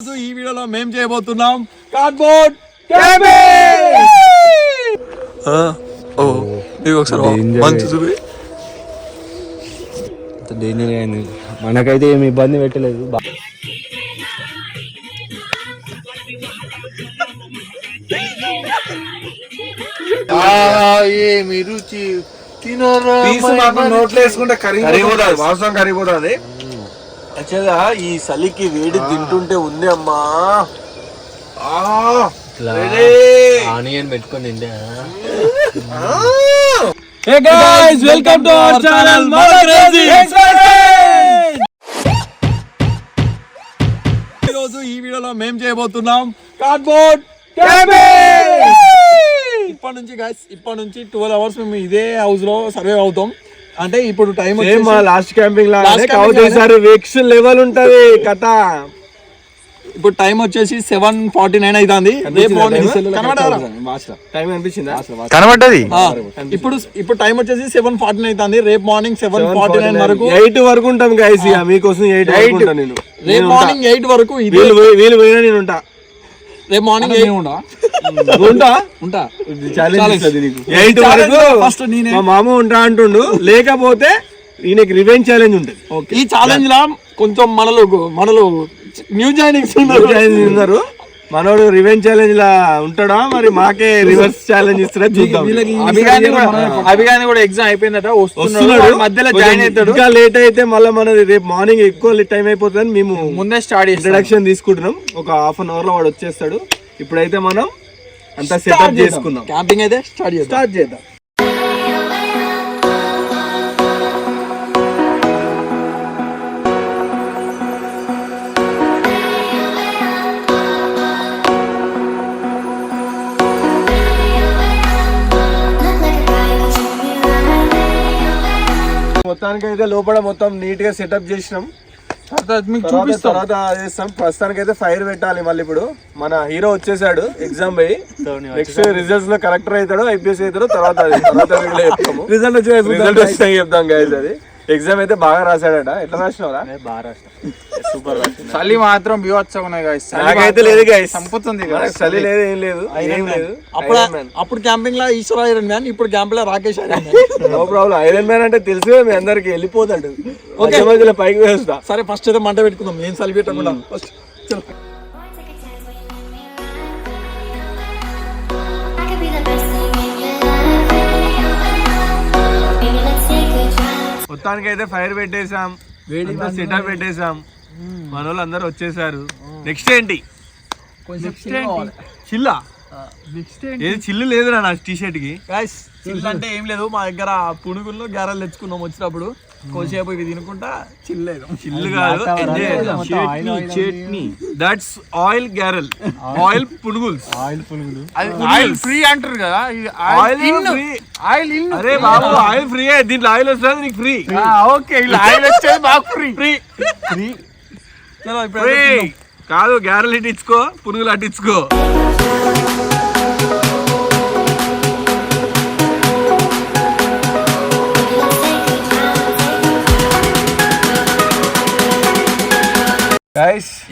ఈ వీడియోలో మేము చేయబోతున్నాం కార్డ్బోర్డ్ డేంజర్ అయింది. మనకైతే ఏమి ఇబ్బంది పెట్టలేదు. ఏమి రుచి తినరా నోట్లో వేసుకుంటే కరిగిపోతుంది, వాసన కరిగిపోతుంది. యాక్చువల్గా ఈ చలికి వేడి తింటుంటే ఉంది అమ్మా. ఆనియన్ పెట్టుకొని తింటే Hey guys, welcome to our channel Mother Crazy. ఈరోజు ఈ వీడియోలో మేము చేయబోతున్నాం కార్డ్బోర్డ్ ఇప్పటి నుంచి 12 అవర్స్ మేము ఇదే హౌస్ లో సర్వే అవుతాం. అంటే ఇప్పుడు time last camping vex level ఉంటది కథ. ఇప్పుడు టైం వచ్చేసి 7:49 అవుతుంది. కనబడ్డది. ఇప్పుడు టైం వచ్చేసి 7:49 అవుతుంది. రేపు మార్నింగ్ 7:49 వరకు 8 వరకు ఉంటాం గైస్. మీకోసం 8 ఉంటా నేను. రేపు మార్నింగ్ 8 వరకు వీళ్ళు పోయినా నేను ఉంటా. రేపు మార్నింగ్ 8 వరకు ఫస్ట్ మా మామ ఉంటా అంటుండు. లేకపోతే ఈయనకి రివెంజ్ ఛాలెంజ్ ఉంటుంది. ఈ ఛాలెంజ్ లా కొంచెం మనలో న్యూ జాయినింగ్స్ ఉన్నారు. మనోడు రివెంజ్ ఛాలెంజ్ లా ఉంటాడా మరి మాకే రివర్స్ ఛాలెంజ్ ఇస్తారా చూద్దాం. అభిగాని కూడా ఎగ్జామ్ అయిపోయిందట, వస్తున్నాడు. మధ్యలో జాయిన్ అవుతాడు. ఇంకా లేట్ అయితే మళ్ళీ మనది రేపు మార్నింగ్ ఎక్కువ టైం అయిపోతుంది. మేము ముందే స్టార్ట్ ఇంట్రడక్షన్ తీసుకుంటున్నాం. ఒక హాఫ్-అన్ అవర్ లో వాడు వచ్చేస్తాడు. ఇప్పుడైతే మనం అంతా సెటప్ చేసుకుందాం. క్యాంపింగ్ అయితే స్టార్ట్ చేద్దాం. మొత్తానికి అయితే లోపల మొత్తం నీట్ గా సెటప్ చేసినాం. తర్వాత చేస్తాం. ప్రస్తుతానికి అయితే ఫైర్ పెట్టాలి. మళ్ళీ ఇప్పుడు మన హీరో వచ్చేసాడు ఎగ్జామ్ పోయి. నెక్స్ట్ రిజల్ట్స్ లో కలెక్టర్ అవుతాడు, ఐపీఎస్ అవుతాడు. తర్వాత రిజల్ట్ వచ్చి చెప్తాం గైస్. అది ఎగ్జామ్ అయితే బాగా రాశాడట. ఎట్లా రాసినవరా? బాగా రాసిన, సూపర్ రాసిన. చలి మాత్రం బివత్సంగా నాకైతే లేదు గైస్, సంపుతుంది. చలి లేదు, ఏం లేదు, ఏం లేదు. అప్పుడు క్యాంపింగ్ లా ఈశ్వర ఐరన్ మ్యాన్, ఇప్పుడు క్యాంప్ లో Rakesh iron no problem. Iron man అంటే తెలుసు మీ అందరికి, వెళ్ళిపోతాడు. ఓకే మధ్యలో పైకి వేస్తా. సరే ఫస్ట్ అయితే మంట పెట్టుకుందాం. నేను చలి పెట్టకుండా ఫస్ట్ మొత్తానికి అయితే ఫైర్ పెట్టేసాం, సెటప్ పెట్టేసాం. మన వాళ్ళు అందరూ వచ్చేసారు. నెక్స్ట్ ఏంటి? చిల్లా? ఏది చిల్లు లేదు నా టీషర్ట్ కి. గైస్ చిల్లు అంటే ఏం లేదు, మా దగ్గర పునుగుల్లో గారెలు తెచ్చుకున్నాం. వచ్చినప్పుడు కోసేపు ఇవి తినుకుంటా చిల్లేదు. చిల్లు కాదు, చట్నీ. దట్స్ ఆయిల్ గ్యారెల్, ఆయిల్ పునుగుల్స్. ఆయిల్ ఫ్రీ అంటారు కదా. ఆయిల్ అరే బాబు, ఆయిల్ ఫ్రీ. దీంట్లో ఆయిల్ వస్తుంది నీకు ఫ్రీ. ఓకే, ఆయిల్ వచ్చేది బాగా ఫ్రీ. చలో ఇప్పుడు కాదు, గ్యారెల్ ఇట్టించుకో, పునుగులు అట్టించుకో.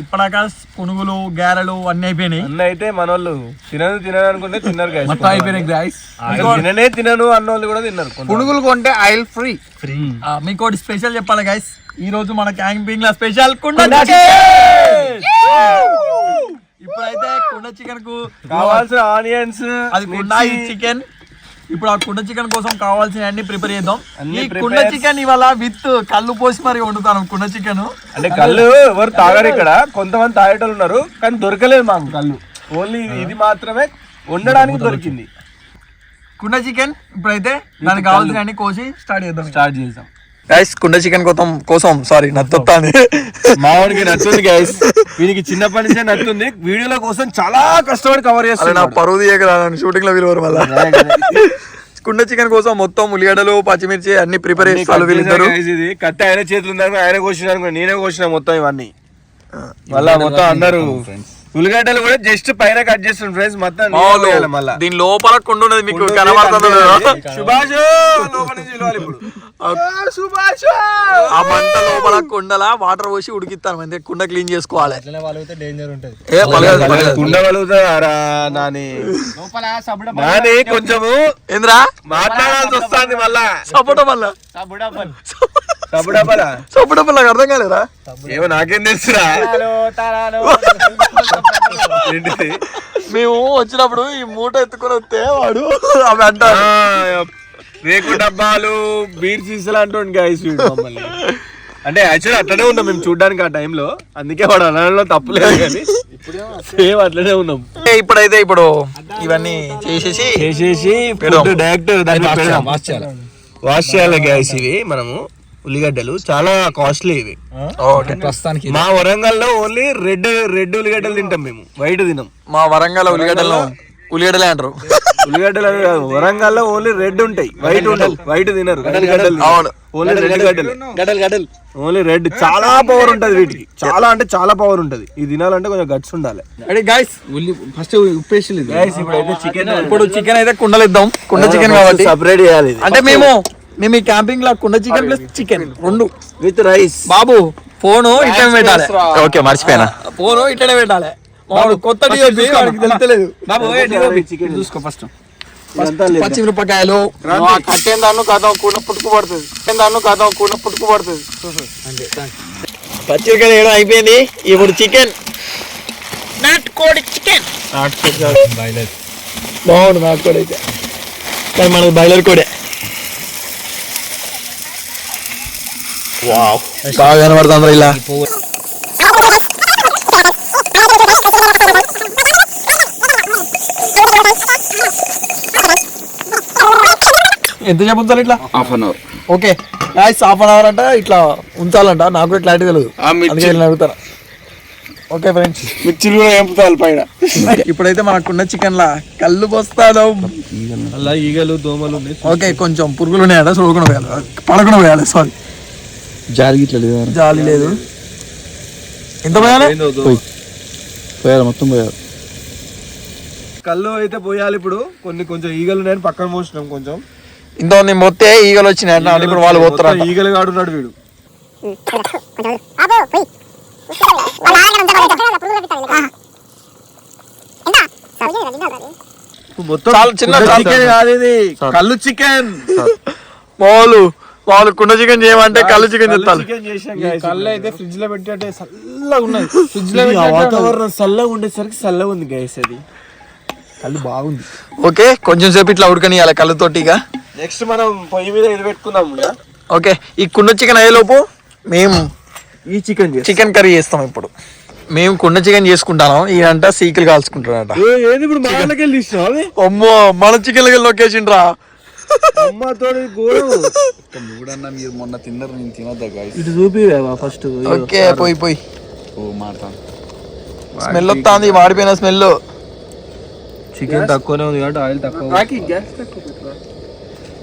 ఇప్పటిదాకా పునుగులు గారెలు అన్ని అయిపోయినాయి. అన్నీ అయితే మన వాళ్ళు తినను అనుకుంటే తిన్నారు గైస్. మొత్తం అయిపోయినాయి గైస్. తినను అన్న వాళ్ళు కూడా తిన్నారు. పునుగులు కొంటే ఆయిల్ ఫ్రీ. మీకు ఒకటి స్పెషల్ చెప్పాలి గైస్. ఈ రోజు మన క్యాంపింగ్ లా స్పెషల్ కుండ ఇప్పుడైతే కుండ చికెన్ కు కావాల్సిన ఆనియన్స్, అది కుండ చికెన్. ఇప్పుడు ఆ కుండ చికెన్ కోసం కావాల్సిన అన్ని ప్రిపేర్ చేద్దాం. ఈ కుండ చికెన్ ఇవాళ విత్ కళ్ళు పోసి మరి వండుతాను. కుండ చికెన్ అంటే కళ్ళు ఎవరు తాగరు ఇక్కడ, కొంతమంది తాగేటోళ్ళు ఉన్నారు కానీ దొరకలేదు మాకు కళ్ళు. ఓన్లీ ఇది మాత్రమే వండడానికి దొరికింది. కుండ చికెన్ ఇప్పుడైతే దానికి కావాల్సిన అన్ని కోసి స్టార్ట్ చేద్దాం. గైస్ కుండ చికెన్ కోసం సారీ నత్తుంది. మావాడికి నచ్చుంది గైస్, వీనికి చిన్నప్పటి నుంచే నచ్చుంది. వీడియోల కోసం చాలా కష్టపడి కవర్ చేస్తాను. నా పరువు తీయక షూటింగ్ లో వీళ్ళు మళ్ళీ కుండ చికెన్ కోసం మొత్తం ఉల్లిగడ్డలు, పచ్చిమిర్చి అన్ని ప్రిపేర్ చేస్తారు వీళ్ళిద్దరు. ఇది కత్తి ఆయన చేతులు ఉందనుకో, ఆయన కోసినారు, నేనే కోసిన మొత్తం ఇవన్నీ. మళ్ళా మొత్తం అందరూ ఉల్లిగడ్డలు కూడా జస్ట్ పైన కట్ చేస్తుంది ఫ్రెండ్స్, మొత్తం మళ్ళీ దీని లోపల కుండ ఉన్నది మీకు కనబడుతుంది సుభాష్ లోపల నుంచి పిలవాలి ఇప్పుడు. సుభాష్ ఆ మంట లోపల కుండల వాటర్ పోసి ఉడికిస్తాను అంతే, కుండ క్లీన్ చేసుకోవాలి. కుండ వలుగుతారా నాని? నాని కొంచెము ఏంద్రా మాట్లాడాల్సి వస్తుంది మళ్ళా. సపోటా మళ్ళా సపోటా మళ్ళా అర్థం కాలేదా? ఏమో నాకేం తెలుసురా. ఏంటిది? మేము వచ్చినప్పుడు ఈ మూట ఎత్తుకొని వస్తే వాడు అవి అంటారు రేకు డబ్బాలు బీర్ సీసాలు అంటుండే గైస్ మమ్మల్ని. అంటే యాక్చువల్లీ అట్లనే ఉన్నాం మేము చూడడానికి ఆ టైంలో, అందుకే వాడు అనడంలో తప్పులేదు కానీ సేమ్ అట్లనే ఉన్నాం. ఇప్పుడైతే ఇవన్నీ చేసేసి డైరెక్ట్ వాష్ చేయాలి గైస్. ఇవి మనము ఉల్లిగడ్డలు చాలా కాస్ట్లీ ఇవి. ప్రస్తుతానికి మా వరంగల్లో ఓన్లీ రెడ్ ఉల్లిగడ్డలు తింటాం మేము, వైట్ తినం. మా వరంగల్ ఉల్లిగడ్డలే అంటారు. ఉల్లిగడ్డలు వరంగల్లో ఓన్లీ రెడ్ ఉంటాయి, వైట్ ఉండవు. వైట్ తినరు, ఓన్లీ రెడ్ గడ్డలు, ఓన్లీ రెడ్. చాలా పవర్ ఉంటది వీటికి, చాలా అంటే చాలా పవర్ ఉంటది. ఇది తినాలంటే కొంచెం గట్స్ ఉండాలి. ఫస్ట్ ఉప్పేసి ఇప్పుడు చికెన్ అయితే కుండలు ఇద్దాం. కుండ చికెన్ కాబట్టి సపరేట్ చేయాలి. అంటే మేము ఈ క్యాంపింగ్ లో కుండ చికెన్ ప్లస్ చికెన్ రెండు విత్ రైస్. బాబు ఫోను ఇట్లనే పెట్టాలి. ఓకే మర్చిపోయినా, ఫోను ఇట్లనే పెట్టాలి. కొత్త తెలియలేదు. చూసుకో ఫస్ట్. పచ్చిమిరపకాయలు కట్టేందాను కథం కూన పుట్టుకు పడుతుంది. పచ్చిమిరపకాయలు వేయడం అయిపోయింది. ఇప్పుడు చికెన్ నాటుకోడి చికెన్ బాగుంది. నాటుకోడి అయితే కానీ మనది బాయిలర్ కోడే. బాగా కనబడుతుంది ఇలా. ఎంత సేపు ఉంచాలి ఇట్లా? Half an hour. Okay guys, half an hour అంట ఇట్లా ఉంచాలంట. నాకు కూడా క్లారిటీ తెలియదు, అందుకే అడుగుతారా. ఓకే ఫ్రెండ్స్, మిర్చిలు కూడా ఏంపుతారు పైన. ఇప్పుడైతే మనకున్న చికెన్ లా కళ్ళు పోస్తాను. అలా ఈగలు దోమలు. ఓకే కొంచెం పురుగులు ఉన్నాయట, చూడకుండా పోయాలి, పడకుండా పోయాలి. సారీ, జాలి లేదు. ఎంత పోయాలి? మొత్తం పోయాలి. కళ్ళు అయితే పోయాలి. ఇప్పుడు కొంచెం ఈగలు ఉన్నాయని పక్కన మోసినాం. కొంచెం ఇంత మొత్తే ఈగలు వచ్చినాయి. ఇప్పుడు వాళ్ళు పోతారు. ఈగలు కాడున్నాడు వీడు. చాలా చిన్న చికెన్ కాదు ఇది, కళ్ళు చికెన్. వాళ్ళు కుండ చికెన్ చేయమంటే కళ్ళు చికెన్ చెప్తారు. కళ్ళు అయితే ఫ్రిడ్జ్ లో పెట్టే చల్లగా ఉన్నాయి. ఫ్రిడ్జ్ లో వాతావరణం చల్లగా ఉండేసరికి చల్లగా ఉంది గైస్. అది కళ్ళు బాగుంది. ఓకే కొంచెం సేపు ఇట్లా ఉడకనియాలి కళ్ళుతోటిగా. నెక్స్ట్ మనం పొయ్యి మీద ఇది పెట్టుకుందాం. ఓకే, ఈ కుండ చికెన్ అయ్యేలోపు మేము ఈ చికెన్ కర్రీ చేస్తాం. ఇప్పుడు మేము కుండ చికెన్ చేసుకుంటాను, ఈయనంట సీకులు కాల్చుకుంటాడంట. ఏది ఇప్పుడు మాలకి వెళ్ళి ఇస్తాం. అమ్మో, మన చికెన్ లొకేషన్ రా. అమ్మతో మూడన్నా మీరు మొన్న తిన్నారు, నేను తినద్దా గాయ్స్? ఇటు చూపి ఫస్ట్. ఓకే పోయి మాట్లాడు. స్మెల్ వస్తుంది, వాడిపోయిన స్మెల్. చికెన్ తక్కువనే ఉంది కాబట్టి ఆయిల్ తక్కువ.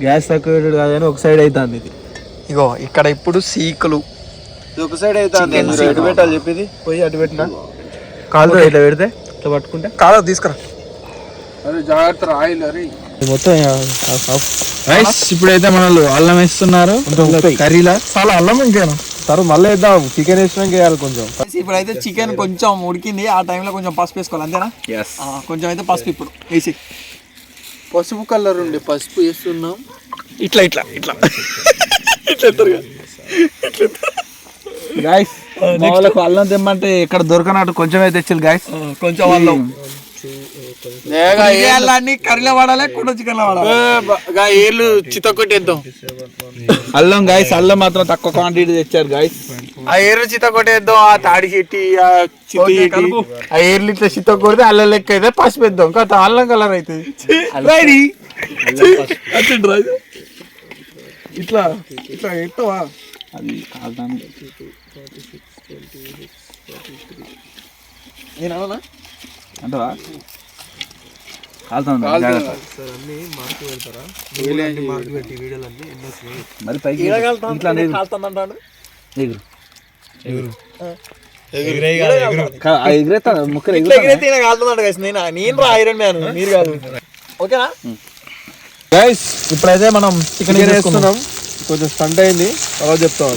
గ్యాస్ తక్కువ పెట్టాడు కానీ ఒక సైడ్ అవుతుంది ఇది. ఇగో ఇక్కడ ఇప్పుడు సీకులు ఒక సైడ్ అవుతుంది. ఎటు పెట్టాలి చెప్పేది? పోయి అటు పెట్టినా కాలు ఇట్లా పెడితే ఇట్లా పట్టుకుంటే కాదు తీసుకురా. జాగ్రత్త ఆయిల్. అరే మొత్తం ఇప్పుడైతే మనలు అల్లం వేస్తున్నారు కర్రీలా. చాలా అల్లం ఇంకేనా తర్వాత మళ్ళీ వేద్దాం. చికెన్ వేసినాక వేయాలి కొంచెం. ఇప్పుడైతే చికెన్ కొంచెం ఉడికింది, ఆ టైంలో కొంచెం పసుపు వేసుకోవాలి అంతేనా? కొంచెం అయితే పసుపు ఇప్పుడు వేసి. పసుపు కలర్ ఉండే పసుపు వేస్తున్నాం. ఇట్లా ఇట్లా ఇట్లా గాయస్ వాళ్ళకు అల్లం తెమ్మంటే ఇక్కడ దొరకనట్టు కొంచెమే తెచ్చారు గాయస్. కొంచెం అల్లం కర్రీలో వాడాలి, కుండ చికెన్ లో వాడాలి. ఏళ్ళు చితకొట్టేద్దాం. అల్లం గాయస్, అల్లం మాత్రం తక్కువ క్వాంటిటీ తెచ్చారు గాయస్. ఆ ఏర్లు చిత్త కొట్టేద్దాం, ఆ తాడి చెట్టి ఆ చిత్తి ఆ ఏర్లు ఇట్లా చిత్త కొడితే అల్లం లెక్క అయితే పసుపు వేద్దాం. కాదు అల్లం కలర్ అవుతుంది. ఇట్లా ఇట్లా ఎట్టవా అది అంటవా మరి పైకి ఎగిరేస్తా ముక్కలు ఇట్లా ఎగిరైతే ఈయన కాలుతుందంట guys. నేను రా ఐరన్ మ్యాన్, మీరు కాదు. ఓకేనా గైస్ ఇప్పుడైతే మనం చికెన్ వేస్తున్నాం. కొంచెం స్టంట్ అయింది, తర్వాత చెప్తాం.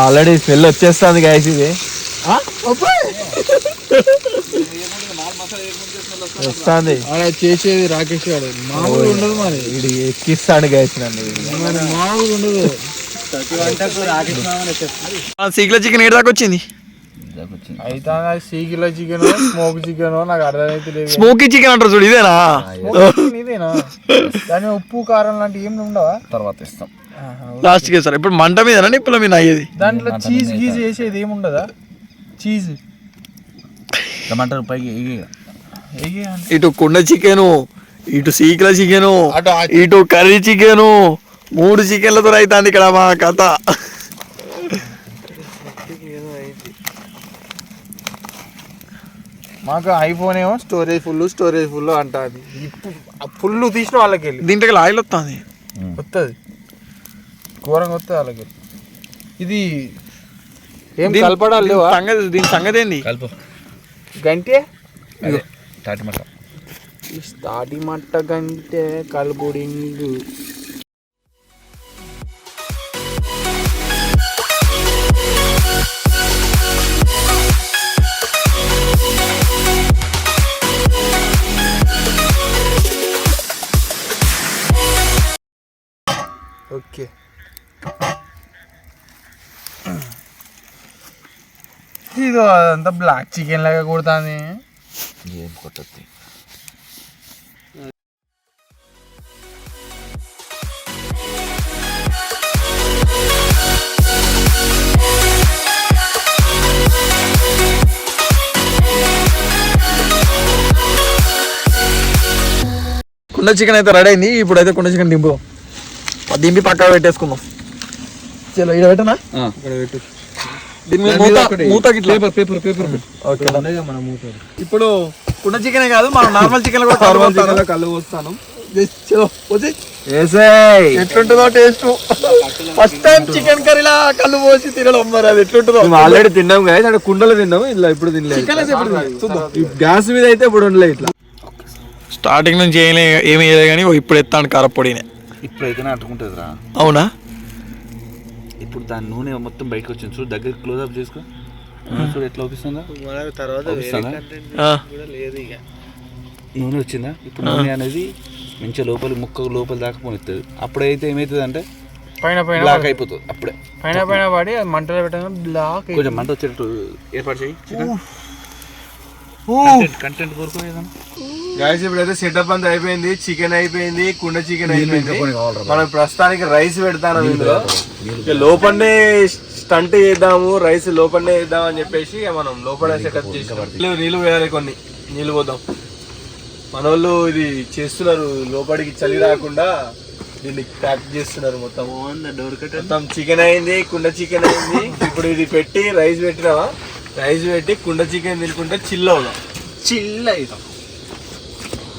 ఆల్రెడీ స్మెల్ వచ్చేస్తుంది గైస్. ఇది వస్తుంది చేసేది రాకేష్ గారు. మామూలు ఉండదు మరి, ఇది ఎక్కిస్తాడు గైస్ నన్ను. మరి మామూలు ఉండదు. సీక్ల చికెన్ ఏడు దాకా వచ్చింది. అయితే సీకిలో చికెన్ స్మోక్ చికెన్ నాకు అర్థమైతే లేదు. స్మోకీ చికెన్ అంటారు చూడు, ఇదేనా? ఇదేనా? దాని ఉప్పు కారం లాంటి ఏమి ఉండవా? తర్వాత ఇస్తాం. లాస్ట్ కి సార్. ఇప్పుడు మంట మీద నిప్పుల మీద అయ్యేది. దాంట్లో చీజ్ గీజ్ వేసేది ఏమి ఉండదా? చీజ్ టమాటాలు పైకి ఇటు కుండ చికెను, ఇటు సీక్ల చికెను, ఇటు కర్రీ చికెను, 3 చికెన్లతో అవుతుంది ఇక్కడ మా కథ. మాకు ఐఫోన్ ఏమో స్టోరేజ్ ఫుల్ అంటుంది. ఇప్పుడు ఫుల్ తీసిన వాళ్ళకి వెళ్ళి దీంట్లో ఆయిల్ వస్తుంది. వస్తుంది, ఘోరంగా వస్తుంది వాళ్ళకి. ఇది ఏం దీని- కలపడాలి లేవా? దీని సంగతి ఏంది? కలుపు గంటే తాటిమట్ట. స్టార్టింగ్ మట్ట గంటే కలుపుడింగ్. ఓకే, ఇది అదంతా బ్లాక్ చికెన్ లాగా కొడుతుంది. ఏం కొట్టద్ది. కుండ చికెన్ అయితే రెడీ అయింది. ఇప్పుడైతే కుండ చికెన్ దింపి పక్కన పెట్టేసుకుందాం. చలో ఇక్కడ పెట్టనా? దీని మీద మూత గిట్లా. ఓకే. ఇప్పుడు కుండ చికెనే కాదు, మనం నార్మల్ చికెన్ కూడా కళ్ళు పోస్తాను. ఎట్లుంటుందో టేస్ట్. ఫస్ట్ టైం చికెన్ కర్రీలా కళ్ళు పోసి తినడం, మరి అది ఎట్లుంటుందో. ఆల్రెడీ తిన్నాం కదా, అంటే కుండలో తిన్నాం, ఇలా ఇప్పుడు తినలేదు. గ్యాస్ మీద అయితే ఇప్పుడు ఉండలేదు. ఇట్లా స్టార్టింగ్ నుంచి ఏమి వేయలేదు కానీ ఇప్పుడు ఎత్తాను కారపొడిని. ఇప్పుడైతేనే అంటుకుంటుంది రా. అవునా? ఇప్పుడు దాని నూనె మొత్తం బయటకు వచ్చింది చూడు, దగ్గర క్లోజ్ అప్ చేసుకో. చూడు ఎట్లా అవుపిస్తుందా తర్వాత నూనె వచ్చిందా? ఇప్పుడు నూనె అనేది మంచిగా లోపల దాకా పోనిస్తుంది. అప్పుడైతే ఏమవుతుంది అంటే పైన బ్లాక్ అయిపోతుంది. అప్పుడే పైన పడి మంటలో పెట్టగా బ్లాక్ కొంచెం మంట వచ్చేటట్టు ఏర్పాటు చేయి. కంటెంట్ కోరుకోలేదా గాయస్? ఇప్పుడైతే సెటప్ అంతా అయిపోయింది. చికెన్ అయిపోయింది, కుండ చికెన్ అయిపోయింది. మనం ప్రస్తుతానికి రైస్ పెడతాను. ఇందులో లోపలనే స్టంట్ చేద్దాము, రైస్ లోపలనే వేద్దాం అని చెప్పేసి మనం లోపల సెటప్ చేసి నీళ్ళు వేయాలి. కొన్ని నీళ్ళు పోద్దాం. మన వాళ్ళు ఇది చేస్తున్నారు, లోపలికి చలి రాకుండా దీన్ని ప్యాక్ చేస్తున్నారు. మొత్తం చికెన్ అయింది, కుండ చికెన్ అయింది. ఇప్పుడు ఇది పెట్టి రైస్ పెట్టినావా? రైస్ పెట్టి కుండ చికెన్ తినుకుంటే చిల్ అవుదాం. చిల్ అవుతాం.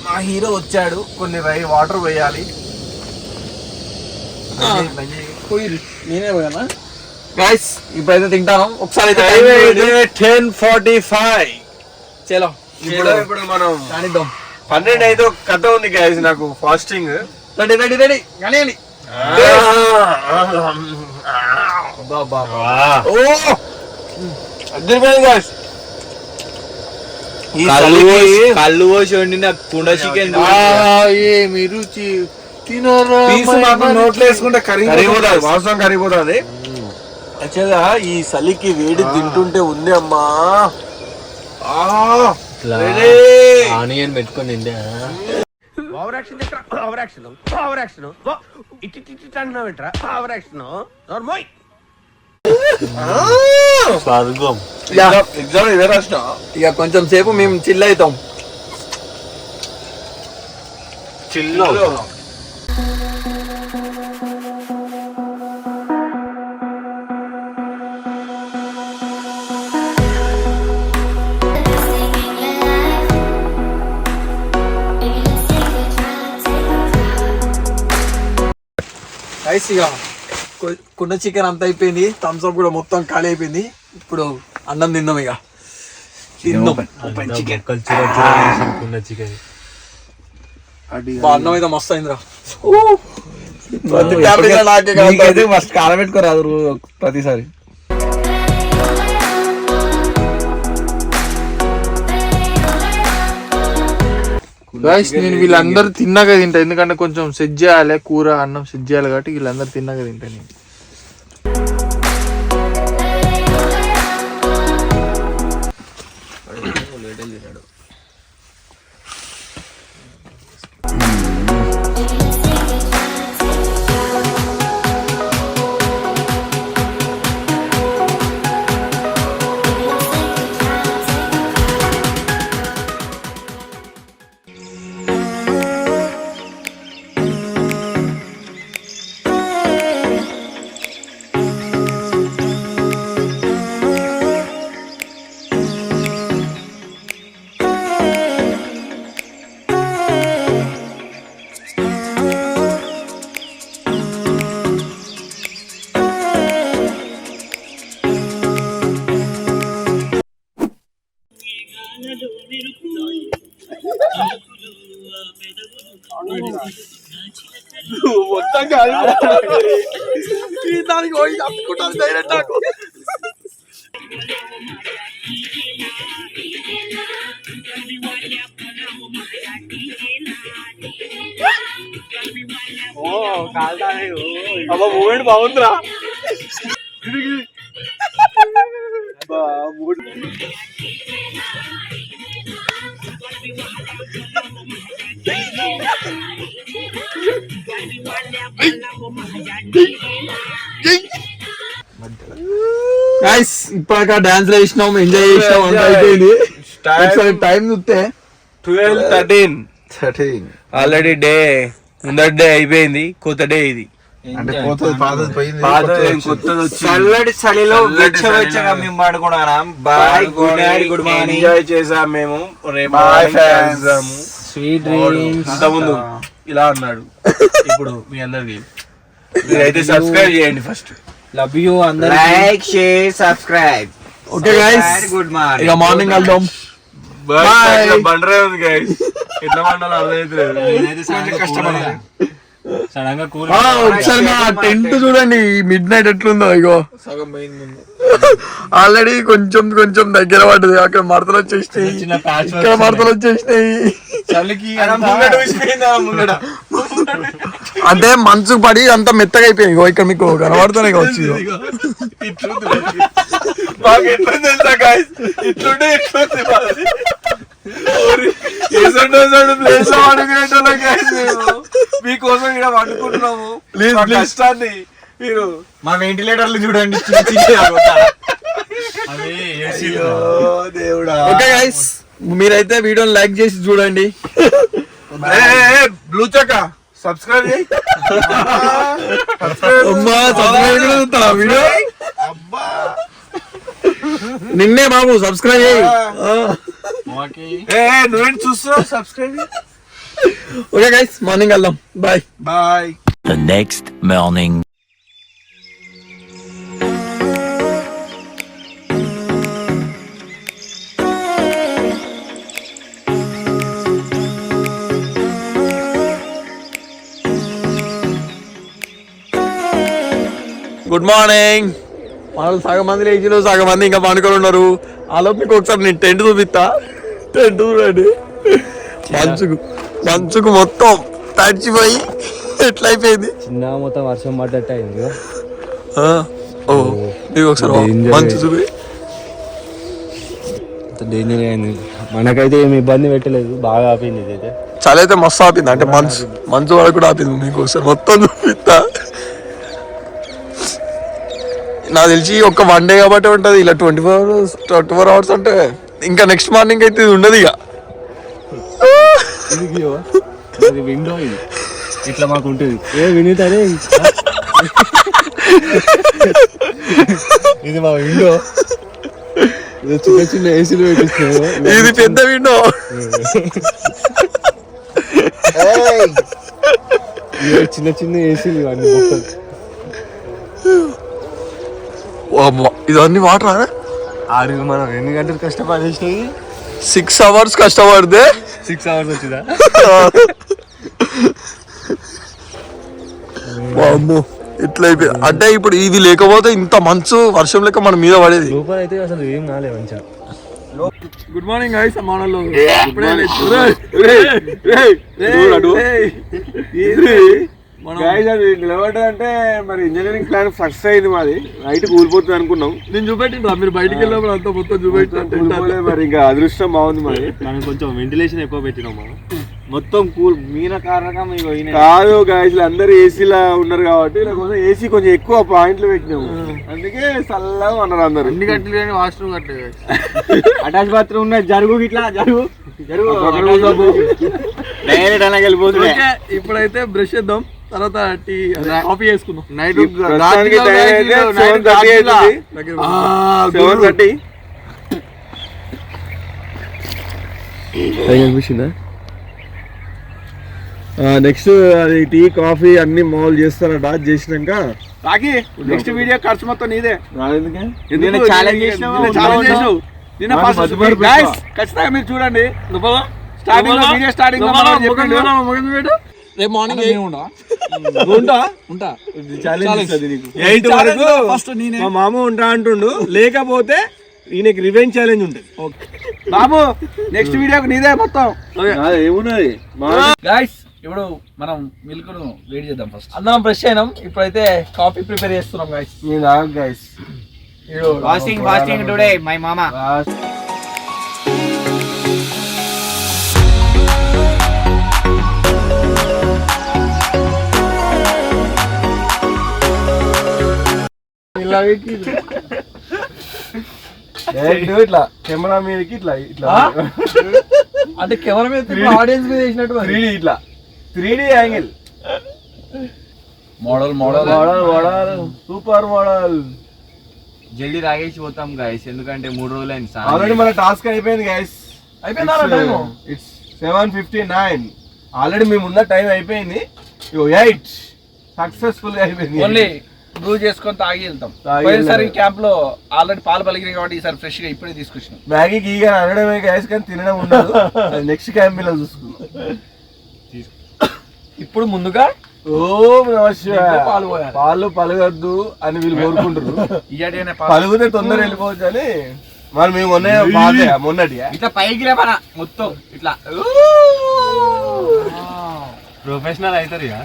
మా హీరో వచ్చాడు, కొన్ని వాటర్ వేయాలి. నేనే పోయానా గైస్? ఇప్పుడైతే తింటాను. ఒకసారి 10:45. చలో ఇప్పుడు మనం కానిద్దాం. 12 అయితే ఒక కథ ఉంది గైస్ నాకు. ఫాస్టింగ్ రెడీ కానీ కళ్ళు పోసి వండిన కుండ చికెన్ ఏమి రుచి. తినరా నోట్లో వేసుకుంటే కరిగిపోతుంది, వాసన కరిగిపోతుంది. యాక్చువల్గా ఈ చలికి వేడి తింటుంటే ఉంది అమ్మా. ఆనియన్ పెట్టుకొని ఎగ్జామ్ ఇదే రాసిన. ఇక కొంచెం సేపు మేము చిల్ అవుతాం. చిల్ గైస్ ఇక కుండ చికెన్ అంతా అయిపోయింది, థమ్స్ అప్ కూడా మొత్తం ఖాళీ అయిపోయింది. ఇప్పుడు అన్నం తిందాం ఇక. అన్నం అయితే మస్తు అయిందిరా. ఫస్ట్ కాలబెట్టుకోరాదు ప్రతిసారి. నేను వీళ్ళందరూ తిన్నాక తింటా, ఎందుకంటే కొంచెం సెట్ చేయాలి, కూర అన్నం సెట్ చేయాలి కాబట్టి వీళ్ళందరూ తిన్నాక తింటా నేను. మూమెంట్ బాగుందిరా. గైస్ ఇప్పటికా డాన్స్ లో వేసినాం, ఎంజాయ్ చేసినాం, అంతా అయిపోయింది. టైం చూస్తే 12:13 ఆల్రెడీ డే ముందటి డే అయిపోయింది, కొత్త డే ఇది. చల్లటి చలిలో వెచ్చవెచ్చగా మేము పడుకున్నాం. Bye, good night, good morning. Enjoy చేసాం మేము. Sweet dreams. ఇంతకుముందు ఇలా అన్నాడు, ఇప్పుడు మీ అందరికి మీరైతే సబ్స్క్రైబ్ చేయండి. ఫస్ట్ లవ్ యూ అందరూ. Like, share, subscribe. Okay guys, good morning. ఇక మార్నింగ్ వెళ్దాం. బండరే ఉంది గైస్, ఎట్లా పండాలో అర్థమైతే కష్టపడాలి. ఒకసారి మా టెంట్ చూడండి, మిడ్ నైట్ ఎట్లుందో. ఇగో సగం పోయింది ముందు. ఆల్రెడీ కొంచెం కొంచెం దగ్గర పడ్డది. అక్కడ మడతలు వచ్చేసినాయి, ఇక్కడ మడతలు వచ్చేసినాయి. చలికి అంటే మంచు పడి అంత మెత్తగా అయిపోయింది. ఇగో ఇక్కడ మీకు కనబడుతున్నాయి కావచ్చు. ఇట్లుంటే మీకోసం ఇక్కడ వండుకుంటున్నాము. కష్టాన్ని మీరు మా వెంటిలేటర్లు చూడండి. దేవుడా. ఓకే గైస్, మీరైతే వీడియోని లైక్ చేసి చూడండి. బ్లూ చక్క సబ్స్క్రైబ్ చేయి. వీడియో నిన్నే బాబు సబ్స్క్రైబ్ చేయి. నువ్వేంటి చూస్తున్నావు? సబ్స్క్రైబ్. ఓకే గైస్, మార్నింగ్ వెళ్దాం. Bye bye. The next morning. Good morning. వాళ్ళు సగం మంది లేచిలో, సగం మంది ఇంకా పండుకొని ఉన్నారు. ఆలోపు మీకు ఒకసారి నేను టెంట్ చూపిస్తా. టెంట్ చూడండి, మంచుకు మొత్తం తడిచిపోయి ఎట్లా అయిపోయింది. చిన్న మొత్తం వర్షం పడ్డట్టు అయింది. ఒకసారి మంచు చూపి. డేంజర్ అయింది. మనకైతే ఏమి ఇబ్బంది పెట్టలేదు, బాగా ఆపింది. ఇదైతే చలి అయితే మస్తు ఆపింది. అంటే మంచు వరకు కూడా ఆపింది. మీకు ఒకసారి మొత్తం చూపిస్తా. నాకు తెలిసి ఒక 1 డే కాబట్టి ఉంటుంది. ఇలా 24 hours అంటే ఇంకా నెక్స్ట్ మార్నింగ్ అయితే ఇది ఉండదు. ఇక విండో ఇది ఇట్లా మాకు ఉంటుంది. ఏ వినీతారే, ఇది మా విండో. చిన్న చిన్న ఏసీలు పెట్టిస్తున్నాము. ఇది పెద్ద విండో. చిన్న చిన్న ఏసీలు ఇవన్నీ ఇదన్నీ వాటర్ ఆడికి మనం ఎన్ని గంటలు కష్టపడేసినవి 6 hours కష్టపడితే 6 hours వచ్చిందా వామ్మో ఇట్లా అయిపోయింది. అంటే ఇప్పుడు ఇది లేకపోతే ఇంత మంచు వర్షం లెక్క మన మీద పడేది. లోపల అయితే అసలు ఏం కాలే మంచిగా. గుడ్ మార్నింగ్ గైస్ మనలో అంటే మరి ఇంజనీరింగ్ ప్లాన్ ఫస్ట్ అయింది మాది. నైట్ కూలిపోతుంది అనుకున్నాం. నేను చూపెట్టిండ్రా మీరు బయటికి వెళ్ళినప్పుడు అంతా మొత్తం చూపెట్టి మరి ఇంకా అదృష్టం బాగుంది మాది. మనం కొంచెం వెంటిలేషన్ ఎక్కువ పెట్టినాం మనం మొత్తం కూల్ మీన కారణంగా మీకు కాదు గాయస్ అందరు ఏసీలా ఉన్నారు కాబట్టి లేకపోతే ఏసీ కొంచెం ఎక్కువ పాయింట్లు పెట్టినాము అందుకే చల్లగా ఉన్నారు అందరు. అన్ని కట్టలు కానీ వాష్రూమ్ కట్టలేదు. అటాచ్ బాత్రూమ్ ఉన్నది జరుగు ఇట్లా జరుగు డైరెక్ట్ అలాగే వెళ్ళిపోతుంది. ఇప్పుడైతే బ్రష్ చేద్దాం తర్వాత టీ కాఫీ చేసుకుందాం. నైట్ 7:30 అనిపించిందా. నెక్స్ట్ అది టీ కాఫీ అన్ని మాల్ చేస్తారట. చేసినాక తాకి నెక్స్ట్ వీడియో ఖర్చు మొత్తం నీదే. ఛాలెంజ్ చేసినావు నిన్న ఖచ్చితంగా మీరు చూడండి. స్టార్టింగ్ వీడియో స్టార్టింగ్ రేపు మార్నింగ్ ఫస్ట్ మా మామ ఉంటా అంటుండు. లేకపోతే ఈయనకి రివెంజ్ ఛాలెంజ్ ఉంటుంది. బాబు నెక్స్ట్ వీడియోకి నీదే మొత్తం. ఏమున్నది గాయ్స్ ఇప్పుడు మనం మిల్క్ ను వేడి చేద్దాం. ఫస్ట్ అన్నం ఫ్రెష్ అయినాం. ఇప్పుడైతే కాఫీ ప్రిపేర్ చేస్తున్నాం guys. Guys fasting today my మామా. ఇట్లా కెమెరా మీదకి ఇట్లా ఇట్లా అంటే కెమెరా మీద ఆడియన్స్ మీద వేసినట్టు 3D ఇట్లా 3D angle. Model super model. జల్దీ తాగేసి పోతాం గైస్ ఎందుకంటే 3 రోజులు అయింది. ఆల్రెడీ మన టాస్క్ అయిపోయింది గైస్. అయిపోయిందా టైం? ఇట్స్ 7:59. ఆల్రెడీ మేము ఉన్న టైం అయిపోయింది. 8 సక్సెస్ఫుల్ గా అయిపోయింది. ఓన్లీ బ్రూ చేసుకొని తాగి వెళ్తాం. పోయినసారి క్యాంప్ లో ఆల్రెడీ పాలు పలికినాయి కాబట్టి ఈసారి ఫ్రెష్ గా ఇప్పుడే తీసుకొచ్చినాం. మ్యాగీకి ఈగ అనడమే గైస్ కానీ తినడం ఉండదు. నెక్స్ట్ క్యాంప్ లో చూసుకుందాం. ఇప్పుడు ముందుగా ఓం నమః శివాయ. పాలు పలగద్దు అని వీళ్ళు కోరుకుంటారు. పలుగుతే తొందర వెళ్ళిపోవచ్చు అని మరి మేము మొన్నటి ఇట్లా పైకి లేపనా మొత్తం ఇట్లా ప్రొఫెషనల్ అవుతారు ఇక.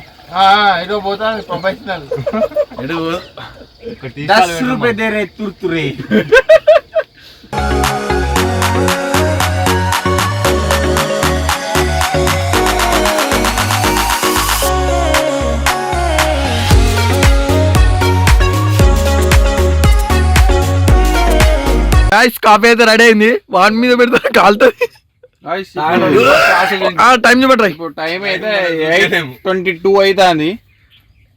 ఏదో పోతా ప్రొఫెషనల్. 10 రూపాయ దేరే తుర్తురే. కాఫీ అయితే రెడీ అయింది. వాడి మీద పెడితే కాలుతుంది. టైం చూపెట్టరా. ఇప్పుడు టైం అయితే 8:22 అవుతుంది.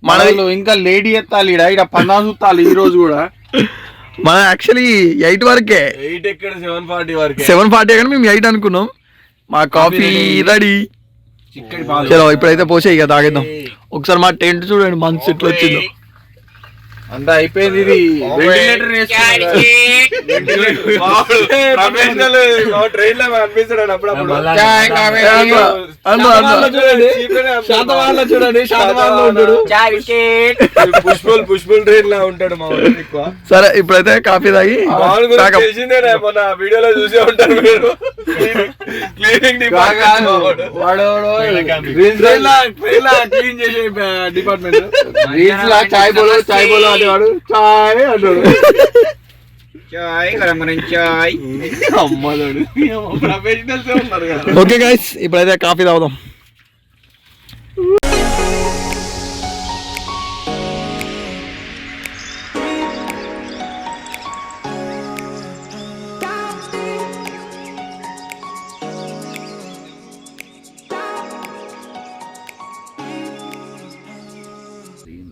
మనలో ఇంకా లేడీ ఎత్తాలి. ఇక్కడ 10 చూస్తాలి ఈ రోజు కూడా. మన యాక్చువల్లీ 8 వరకే. 8 ఎక్కడ 7:40 వరకే. 7:40 కానీ మేము 8 అనుకున్నాం. మా కాఫీ రెడీ. చలో ఇప్పుడైతే పోసే ఇక తాగేద్దాం. ఒకసారి మా టెంట్ చూడండి మంచి ఎట్లా వచ్చిందో. అంతా అయిపోయింది. ఇది వెంటిలేటర్ ట్రైన్ లో అనిపిస్తాడు అప్పుడప్పుడు. చూడండి ఉంటాడు. పుష్పల్ ట్రైన్ లా ఉంటాడు మా ఊరు ఎక్కువ. సరే ఇప్పుడైతే కాఫీ తాగి మొన్న వీడియోలో చూసే ఉంటారు మీరు. క్లీనింగ్ క్లీన్ చేసే డిపార్ట్మెంట్. చాయ్ బోలో అనేవాడు చాయ్ అంటాడు. ప్రొఫెషనల్స్ ఉన్నారు కదా. ఓకే గైస్ ఇప్పుడైతే కాఫీ తాగుదాం.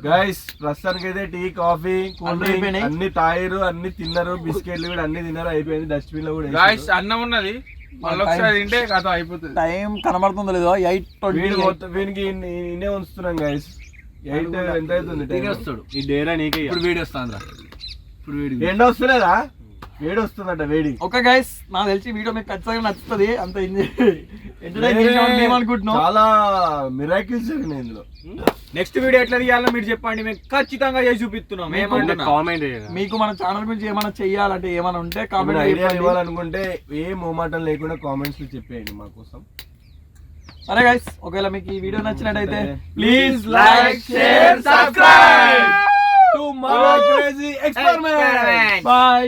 గైస్ ప్రస్తుతానికి అయితే టీ కాఫీ కూల్ డ్రింక్ అన్ని తాగిరు అన్ని తిన్నారు. బిస్కెట్లు కూడా అన్ని తిన్నారు. అయిపోయింది. డస్ట్బిన్ లో కూడా గాయ్స్ అన్నం ఉన్నది. మళ్ళీ ఒకసారి తింటే కథ అయిపోతుంది. టైం కనబడుతుందో లేదో 8:20. వీనికి ఇన్నే ఉంచుతున్నాం గైస్. 8 ఎంత అవుతుంది? ఈ డేరా నీకే ఇప్పుడు వీడియో వస్తాను. ఎండ వస్తలేదా? వేడి వస్తుందట వేడి. ఓకే గైస్, నాకు తెలిసి వీడియో మీకు ఖచ్చితంగా నచ్చుతుంది. అంత ఎంటర్టైన్ చేసామని మేము అనుకుంటున్నాం. చాలా మిరాకిల్స్ జరిగినాయి ఇందులో. నెక్స్ట్ వీడియో ఎట్లా తీయాలో మీరు చెప్పండి, మేము ఖచ్చితంగా చేసి చూపిస్తున్నాం. కామెంట్ మీకు మన ఛానల్ గురించి ఏమైనా చెయ్యాలంటే ఏమైనా ఉంటే ఏమైనా కామెంట్ ఐడియా ఇవ్వాలనుకుంటే ఏ మొహమాటం లేకుండా కామెంట్స్ లో చెప్పేయండి మా కోసం. సరే గైస్, ఒకవేళ మీకు ఈ వీడియో నచ్చినట్టయితే please like, share, subscribe to my crazy experiment. By.